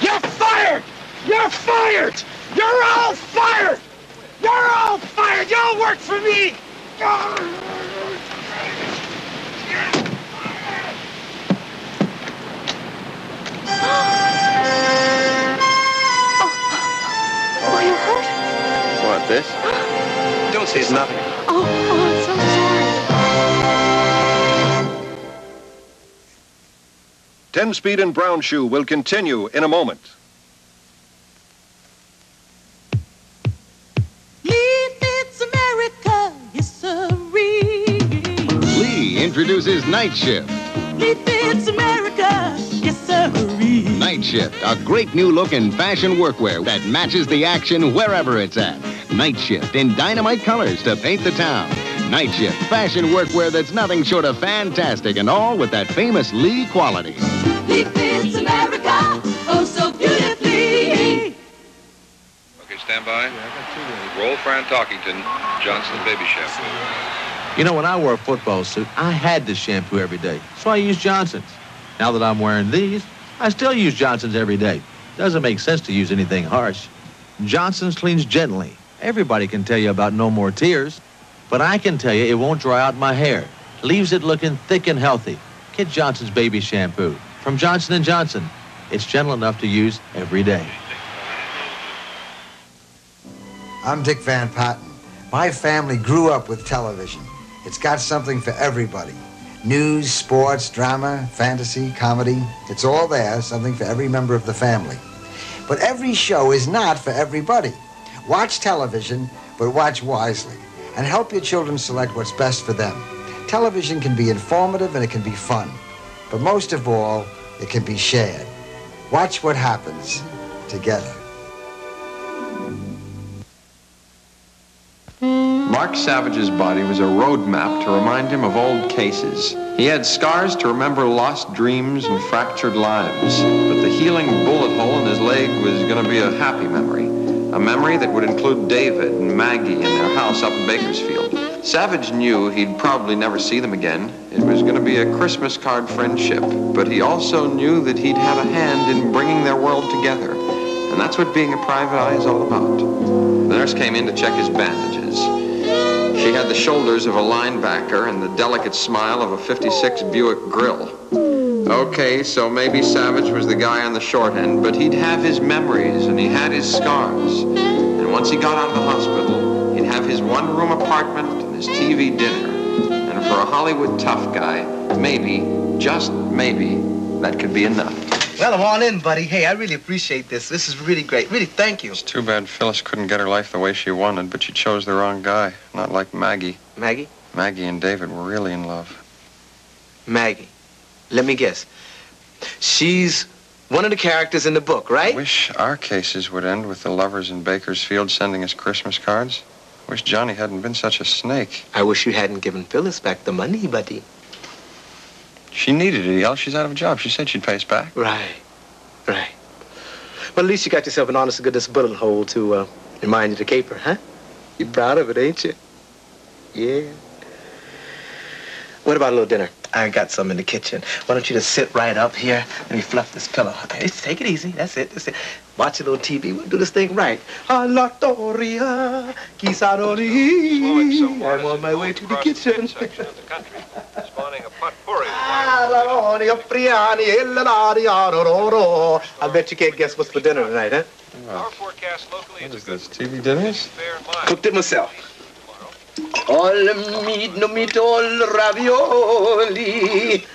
You're fired! You're fired! You're all fired! You're all fired! You all work for me! Oh, you hurt? What, this? Don't say it's nothing. Oh, I'm so sorry. 10-Speed and Brown Shoe will continue in a moment. It's America, yes sirree. Lee introduces Night Shift. It's America, yes sirree. Night Shift, a great new look in fashion workwear that matches the action wherever it's at. Night Shift in dynamite colors to paint the town. Night Shift, fashion workwear that's nothing short of fantastic, and all with that famous Lee quality. Lee fits America, oh so beautifully. Okay, stand by. Roll Fran Talkington, Johnson Baby Shampoo. You know, when I wore a football suit, I had to shampoo every day, so I used Johnson's. Now that I'm wearing these, I still use Johnson's every day. Doesn't make sense to use anything harsh. Johnson's cleans gently. Everybody can tell you about no more tears, but I can tell you it won't dry out my hair. Leaves it looking thick and healthy. Get Johnson's Baby Shampoo from Johnson & Johnson. It's gentle enough to use every day. I'm Dick Van Patten. My family grew up with television. It's got something for everybody. News, sports, drama, fantasy, comedy. It's all there, something for every member of the family. But every show is not for everybody. Watch television, but watch wisely. And help your children select what's best for them. Television can be informative and it can be fun. But most of all, it can be shared. Watch what happens together. Mark Savage's body was a road map to remind him of old cases. He had scars to remember lost dreams and fractured lives. But the healing bullet hole in his leg was going to be a happy memory. A memory that would include David and Maggie in their house up in Bakersfield. Savage knew he'd probably never see them again. It was going to be a Christmas card friendship. But he also knew that he'd had a hand in bringing their world together. And that's what being a private eye is all about. The nurse came in to check his bandages. She had the shoulders of a linebacker and the delicate smile of a '56 Buick Grill. Okay, so maybe Savage was the guy on the short end, but he'd have his memories and he had his scars. And once he got out of the hospital, he'd have his one-room apartment and his TV dinner. And for a Hollywood tough guy, maybe, just maybe, that could be enough. Well, I'm on in, buddy. Hey, I really appreciate this. This is really great. Really, thank you. It's too bad Phyllis couldn't get her life the way she wanted, but she chose the wrong guy. Not like Maggie. Maggie? Maggie and David were really in love. Maggie. Let me guess. She's one of the characters in the book, right? I wish our cases would end with the lovers in Bakersfield sending us Christmas cards. I wish Johnny hadn't been such a snake. I wish you hadn't given Phyllis back the money, buddy. She needed it, El. She's out of a job. She said she'd pay us back. Right. Right. Well, at least you got yourself an honest to goodness bullet hole to remind you to caper, huh? You're proud of it, ain't you? Yeah. What about a little dinner? I got some in the kitchen. Why don't you just sit right up here? Let me fluff this pillow. Okay, just take it easy. That's it. That's it. Watch a little TV. We'll do this thing right. Alatoria, Kisaroni. I'm on my way to the kitchen. I bet you can't guess what's for dinner tonight, huh? Our forecast locally. What is this, TV dinners? Cooked it myself. All meat, no meat, all ravioli.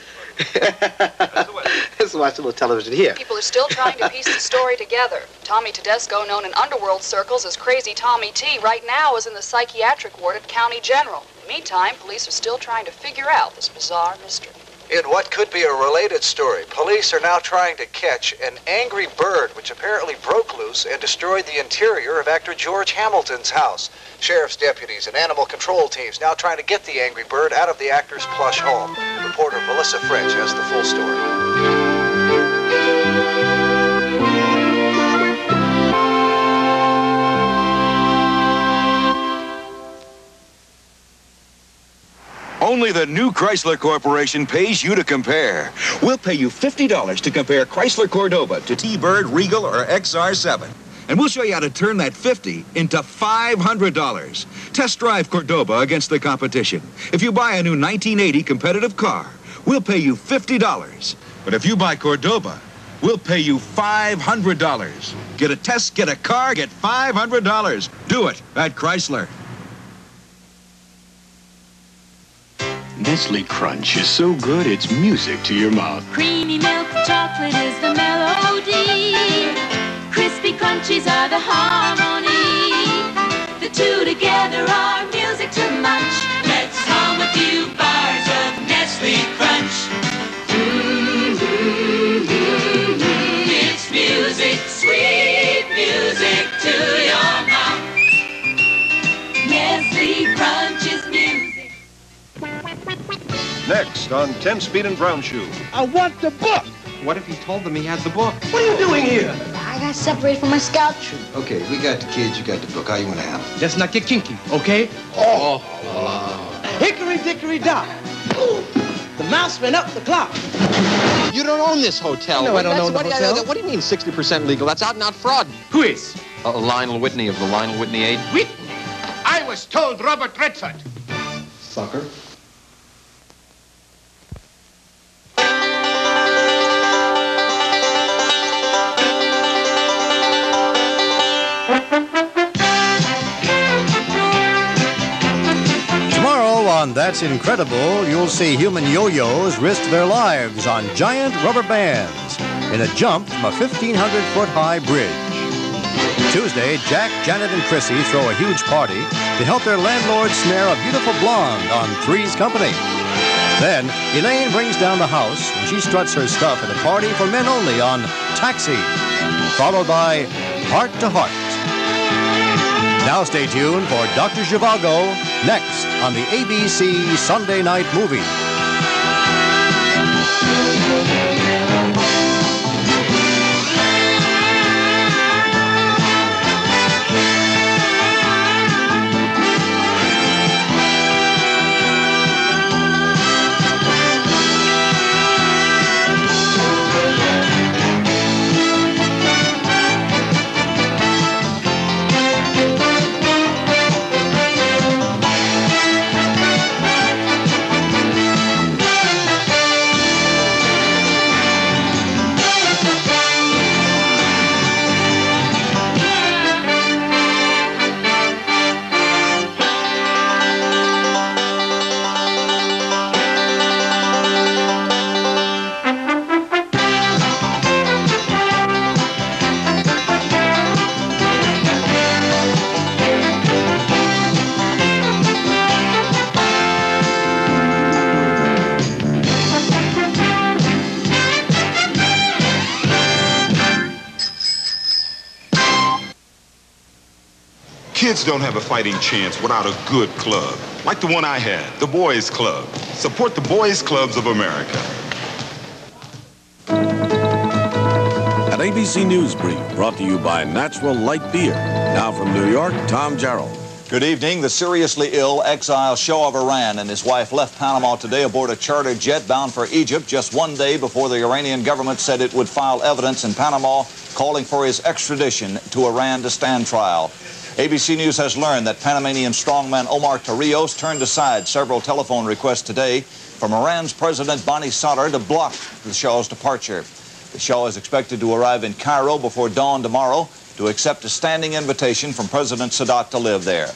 Let's watch a little television here. People are still trying to piece the story together. Tommy Tedesco, known in underworld circles as Crazy Tommy T, right now is in the psychiatric ward at County General. In the meantime, police are still trying to figure out this bizarre mystery. In what could be a related story, police are now trying to catch an angry bird which apparently broke loose and destroyed the interior of actor George Hamilton's house. Sheriff's deputies and animal control teams now trying to get the angry bird out of the actor's plush home. Reporter Melissa French has the full story. Only the new Chrysler Corporation pays you to compare. We'll pay you $50 to compare Chrysler Cordoba to T-Bird, Regal, or XR7. And we'll show you how to turn that 50 into $500. Test drive Cordoba against the competition. If you buy a new 1980 competitive car, we'll pay you $50. But if you buy Cordoba, we'll pay you $500. Get a test, get a car, get $500. Do it at Chrysler. Nestle Crunch is so good it's music to your mouth. Creamy milk chocolate is the melody. Crispy crunchies are the harmony. The two together are music to munch. Let's hum a few bars of Nestle Crunch. It's music, sweet music to your mouth. Nestle Crunch is music. Next on 10 Speed and Brown Shoe. I want the book. What if he told them he had the book? What are you doing here? I got separated from my scout troop. Okay, we got the kids, you got the book. How you want to handle it? Let's not get kinky, okay? Hickory dickory dock. The mouse went up the clock. You don't own this hotel. No, I don't own the hotel. What do you mean 60% legal? That's out and out fraud. Who is? Lionel Whitney of the Lionel Whitney Aid. Whitney? I was told Robert Redford. Sucker. On That's Incredible, you'll see human yo-yos risk their lives on giant rubber bands in a jump from a 1,500-foot-high bridge. Tuesday, Jack, Janet, and Chrissy throw a huge party to help their landlord snare a beautiful blonde on Three's Company. Then, Elaine brings down the house and she struts her stuff at a party for men only on Taxi, followed by Heart to Heart. Now stay tuned for Dr. Zhivago next on the ABC Sunday Night Movie. Kids don't have a fighting chance without a good club, like the one I had, the Boys Club. Support the Boys Clubs of America. An ABC News Brief brought to you by Natural Light Beer. Now from New York, Tom Jarrell. Good evening. The seriously ill exile Shah of Iran and his wife left Panama today aboard a charter jet bound for Egypt just one day before the Iranian government said it would file evidence in Panama calling for his extradition to Iran to stand trial. ABC News has learned that Panamanian strongman Omar Torrijos turned aside several telephone requests today from Iran's President Bani Sadr to block the Shah's departure. The Shah is expected to arrive in Cairo before dawn tomorrow to accept a standing invitation from President Sadat to live there.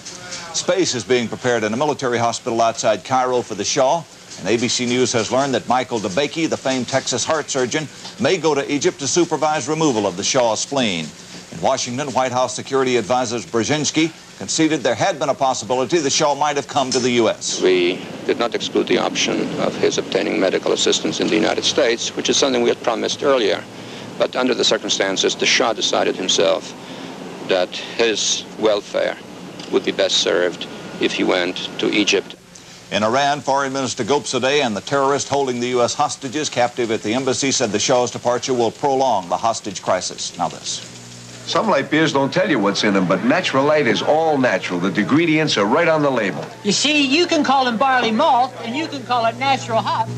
Space is being prepared in a military hospital outside Cairo for the Shah, and ABC News has learned that Michael DeBakey, the famed Texas heart surgeon, may go to Egypt to supervise removal of the Shah's spleen. In Washington, White House security advisor Brzezinski conceded there had been a possibility the Shah might have come to the U.S. We did not exclude the option of his obtaining medical assistance in the United States, which is something we had promised earlier. But under the circumstances, the Shah decided himself that his welfare would be best served if he went to Egypt. In Iran, Foreign Minister Gopsadeh and the terrorist holding the U.S. hostages captive at the embassy said the Shah's departure will prolong the hostage crisis. Now this. Some light beers don't tell you what's in them, but Natural Light is all natural. The ingredients are right on the label. You see, you can call them barley malt, and you can call it natural hop.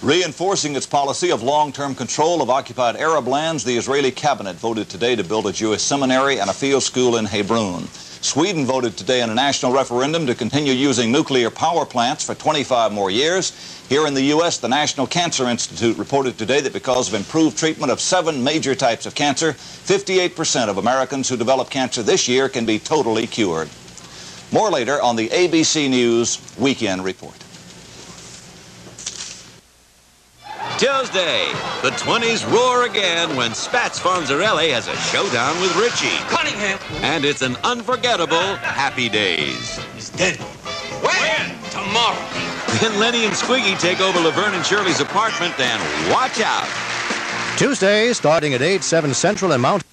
Reinforcing its policy of long-term control of occupied Arab lands, the Israeli cabinet voted today to build a Jewish seminary and a field school in Hebron. Sweden voted today in a national referendum to continue using nuclear power plants for 25 more years. Here in the U.S., the National Cancer Institute reported today that because of improved treatment of 7 major types of cancer, 58% of Americans who develop cancer this year can be totally cured. More later on the ABC News Weekend Report. Tuesday, the 20s roar again when Spats Fonzarelli has a showdown with Richie. Cunningham. And it's an unforgettable Happy Days. He's dead. When? Tomorrow. Then Lenny and Squiggy take over Laverne and Shirley's apartment, and watch out. Tuesday, starting at 8, 7 Central and Mountain.